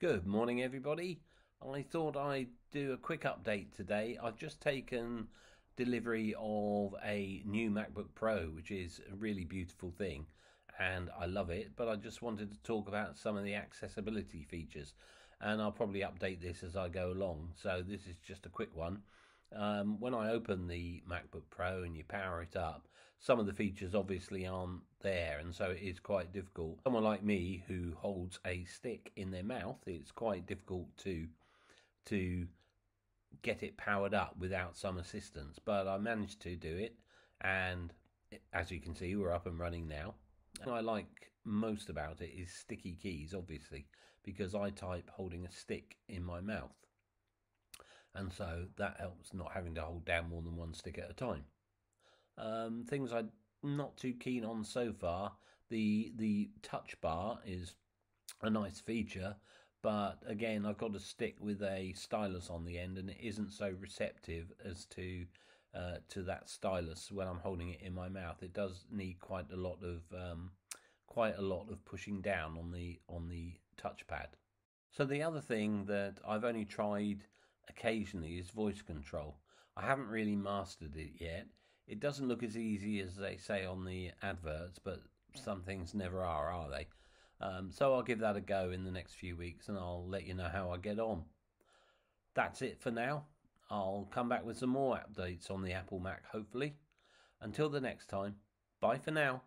Good morning, everybody. I thought I'd do a quick update today. I've just taken delivery of a new MacBook Pro, which is a really beautiful thing, and I love it, but I just wanted to talk about some of the accessibility features, and I'll probably update this as I go along. So this is just a quick one. When I open the MacBook Pro and you power it up, some of the features obviously aren't there, and so it is quite difficult. Someone like me who holds a stick in their mouth, it's quite difficult to get it powered up without some assistance, but I managed to do it, and as you can see, we're up and running now. And I like most about it is sticky keys, obviously, because I type holding a stick in my mouth, and so that helps not having to hold down more than one stick at a time. Things I'm not too keen on so far, the touch bar is a nice feature, but again, I've got a stick with a stylus on the end, and it isn't so receptive as to that stylus when I'm holding it in my mouth. It does need quite a lot of pushing down on the touchpad. So the other thing that I've only tried occasionally is voice control. I haven't really mastered it yet. It doesn't look as easy as they say on the adverts, but some things never are they? So I'll give that a go in the next few weeks, and I'll let you know how I get on. That's it for now. I'll come back with some more updates on the Apple Mac, hopefully. Until the next time, bye for now.